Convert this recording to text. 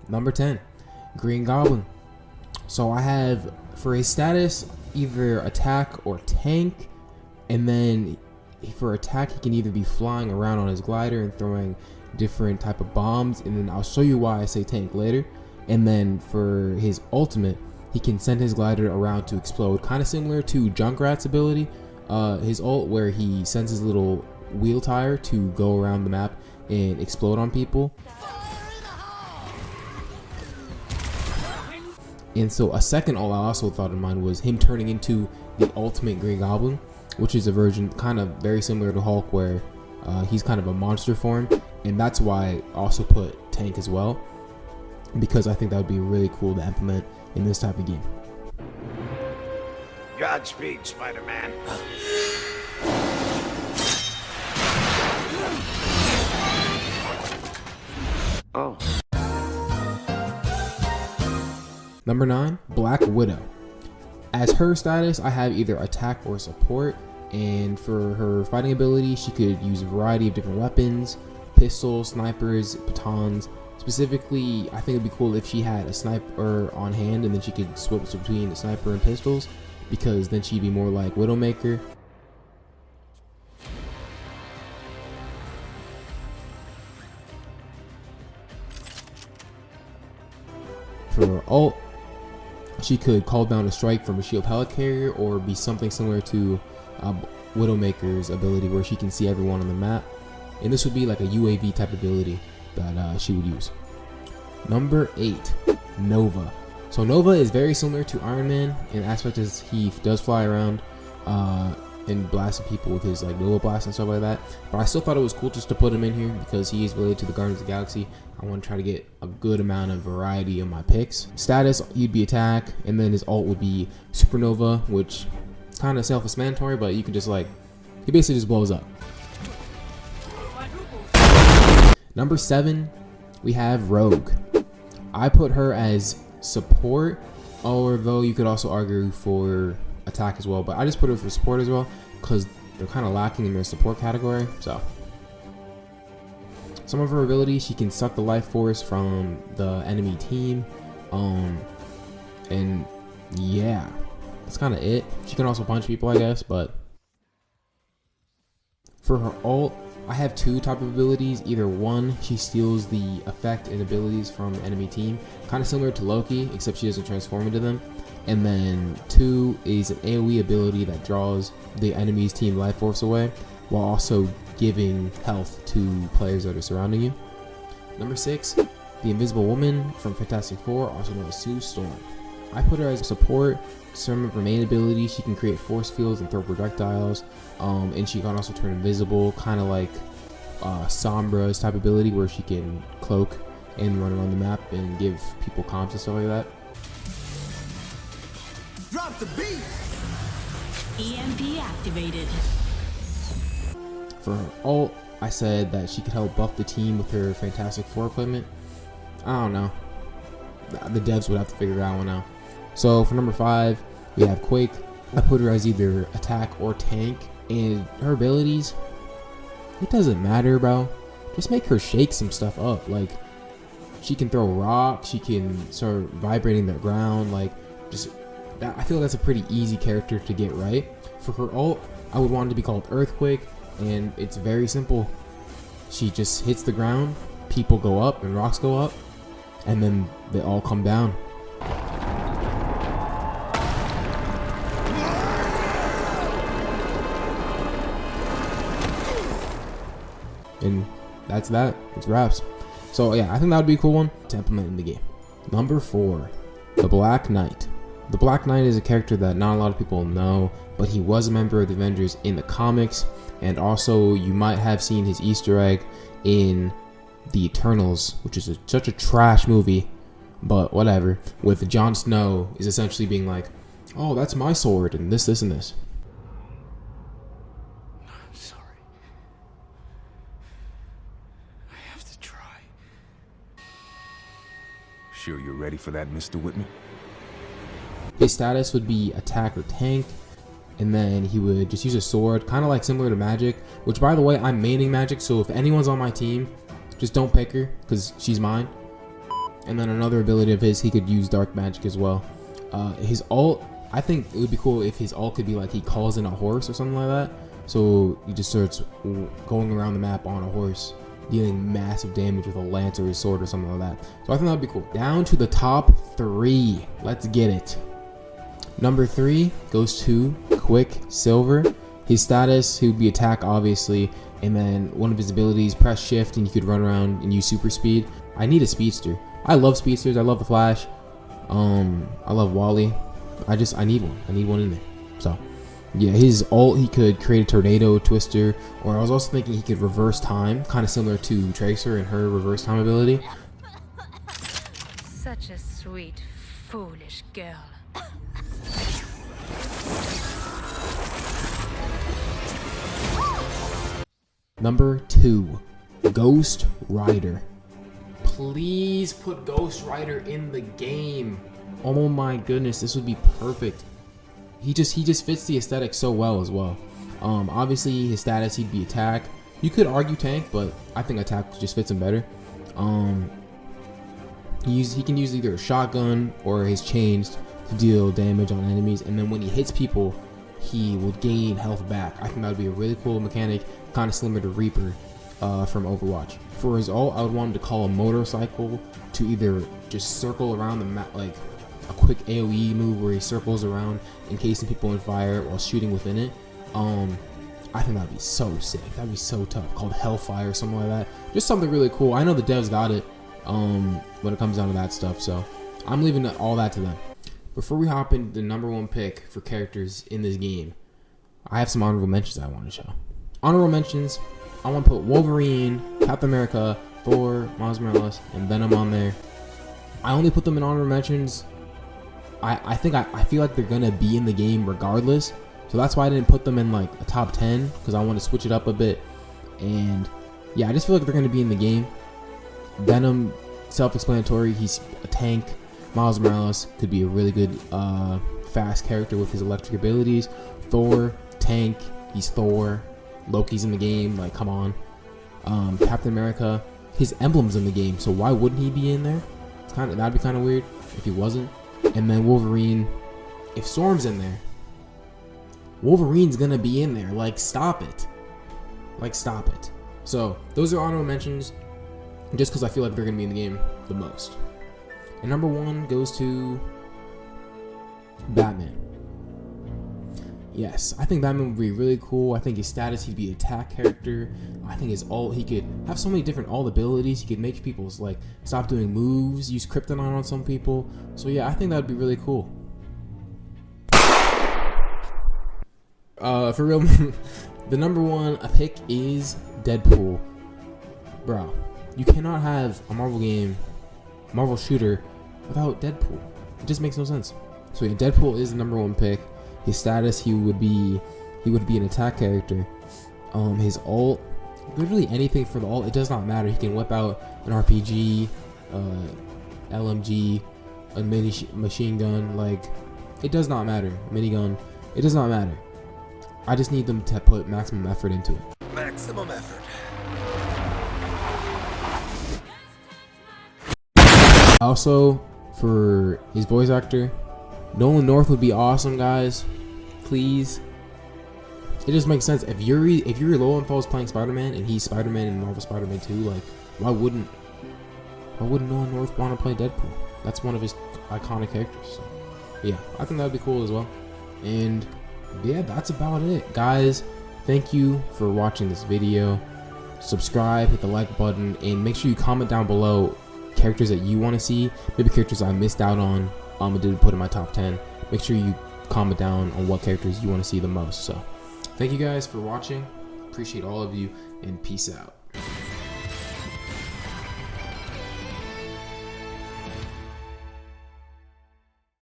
Number 10, Green Goblin. So I have, for his status, either attack or tank, and then for attack he can either be flying around on his glider and throwing different type of bombs, and then I'll show you why I say tank later. And then for his ultimate, he can send his glider around to explode, kind of similar to Junkrat's ability, his ult, where he sends his little wheel tire to go around the map and explode on people. And so a second ult I also thought in mind was him turning into the ultimate Green Goblin, which is a version kind of very similar to Hulk, where he's kind of a monster form, and that's why I also put tank as well, because I think that would be really cool to implement in this type of game. Godspeed, Spider-Man. Oh. Number 9, Black Widow. As her status, I have either attack or support, and for her fighting ability, she could use a variety of different weapons, pistols, snipers, batons. Specifically, I think it'd be cool if she had a sniper on hand and then she could switch between the sniper and pistols, because then she'd be more like Widowmaker. For her ult, she could call down a strike from a shield pellet carrier, or be something similar to Widowmaker's ability, where she can see everyone on the map. And this would be like a UAV type ability that she would use. Number 8, Nova. So Nova is very similar to Iron Man in aspect as he does fly around and blasting people with his like Nova Blast and stuff like that. But I still thought it was cool just to put him in here because he is related to the Guardians of the Galaxy. I want to try to get a good amount of variety in my picks. Status, he'd be attack, and then his ult would be Supernova, which is kind of self-explanatory, but you can just like, he basically just blows up. Number 7, we have Rogue. I put her as support, although you could also argue for attack as well, but I just put her for support as well because they're kind of lacking in their support category. So some of her abilities, she can suck the life force from the enemy team, and yeah, that's kind of it. She can also punch people, I guess. But for her ult, I have 2 type of abilities. Either one, she steals the effect and abilities from the enemy team, kind of similar to Loki, except she doesn't transform into them. And then 2 is an AoE ability that draws the enemy's team life force away, while also giving health to players that are surrounding you. Number 6, the Invisible Woman from Fantastic Four, also known as Sue Storm. I put her as a support. Some of her main abilities, she can create force fields and throw projectiles, and she can also turn invisible, kind of like Sombra's type ability, where she can cloak and run around the map and give people comps and stuff like that. Drop the beat. EMP activated. For her ult, I said that she could help buff the team with her Fantastic Four equipment. I don't know. The devs would have to figure that one out. So for number 5, we have Quake. I put her as either attack or tank, and her abilities, it doesn't matter, bro. Just make her shake some stuff up. Like, she can throw rocks, she can start vibrating the ground, like, just that. I feel that's a pretty easy character to get right. For her ult, I would want it to be called Earthquake, and it's very simple. She just hits the ground, people go up and rocks go up, and then they all come down. And that's that. It's wraps. So yeah, I think that would be a cool one to implement in the game. Number 4, the Black Knight. The Black Knight is a character that not a lot of people know, but he was a member of the Avengers in the comics, and also you might have seen his Easter egg in the Eternals, which is such a trash movie, but whatever, with Jon Snow is essentially being like, oh, that's my sword, and this, and this. I'm sorry. I have to try. Sure you're ready for that, Mr. Whitman? His status would be attack or tank, and then he would just use a sword, kind of like similar to Magic, which by the way, I'm maining Magic, so if anyone's on my team, just don't pick her, because she's mine. And then another ability of his, he could use dark magic as well. His ult, I think it would be cool if his ult could be like he calls in a horse or something like that. So he just starts going around the map on a horse, dealing massive damage with a lance or his sword or something like that. So I think that'd be cool. Down to the top 3. Let's get it. Number 3 goes to Quicksilver. His status, he would be attack obviously, and then one of his abilities, press shift and you could run around and use super speed. I need a speedster. I love speedsters. I love the Flash. I love Wally. I need one. I need one in there. So yeah, his ult, he could create a tornado twister, or I was also thinking he could reverse time, kind of similar to Tracer and her reverse time ability. Such a sweet, foolish girl. Number 2, Ghost Rider. Please put Ghost Rider in the game. Oh my goodness, this would be perfect. He just fits the aesthetic so well as well. Obviously his status, he'd be attack. You could argue tank, but I think attack just fits him better. He can use either a shotgun or his chains to deal damage on enemies, and then when he hits people, he will gain health back. I think that would be a really cool mechanic, kind of similar to Reaper from Overwatch. For his ult, I would want him to call a motorcycle to either just circle around the map, like a quick AoE move where he circles around, encasing people in fire while shooting within it. I think that'd be so sick. That'd be so tough. Called Hellfire or something like that. Just something really cool. I know the devs got it when it comes down to that stuff, so I'm leaving all that to them. Before we hop into the number 1 pick for characters in this game, I have some honorable mentions I want to show. Honorable mentions, I want to put Wolverine, Captain America, Thor, Miles Morales, and Venom on there. I only put them in honorable mentions. I feel like they're gonna be in the game regardless, so that's why I didn't put them in like a top 10, because I want to switch it up a bit. And yeah, I just feel like they're gonna be in the game. Venom, self-explanatory, he's a tank. Miles Morales could be a really good fast character with his electric abilities. Thor, tank, he's Thor. Loki's in the game, like come on. Captain America, his emblem's in the game, so why wouldn't he be in there? That'd be kind of weird if he wasn't. And then Wolverine, if Storm's in there, Wolverine's gonna be in there. Like stop it. So those are honorable mentions, just because I feel like they're gonna be in the game the most. And number 1 goes to Batman. Yes, I think Batman would be really cool. I think his status, he'd be an attack character. I think his ult, he could have so many different ult abilities. He could make people's like stop doing moves, use kryptonite on some people. So yeah, I think that would be really cool. For real, the number 1 pick is Deadpool. Bro, you cannot have a Marvel shooter without Deadpool. It just makes no sense. So yeah, Deadpool is the number 1 pick. His status, he would be an attack character. His ult, literally anything for the ult, it does not matter. He can whip out an RPG, LMG, a machine gun, like it does not matter. Minigun, it does not matter. I just need them to put maximum effort into it. Maximum effort. Also, for his voice actor, Nolan North would be awesome, guys. Please. It just makes sense. If Yuri Lowenthal playing Spider-Man and he's Spider-Man in Marvel Spider-Man 2, like why wouldn't Nolan North want to play Deadpool? That's one of his iconic characters. So, yeah, I think that'd be cool as well. And yeah, that's about it, guys. Thank you for watching this video. Subscribe, hit the like button, and make sure you comment down below characters that you want to see, maybe characters I missed out on. I didn't put in my top 10. Make sure you comment down on what characters you want to see the most. So thank you guys for watching. Appreciate all of you, and peace out.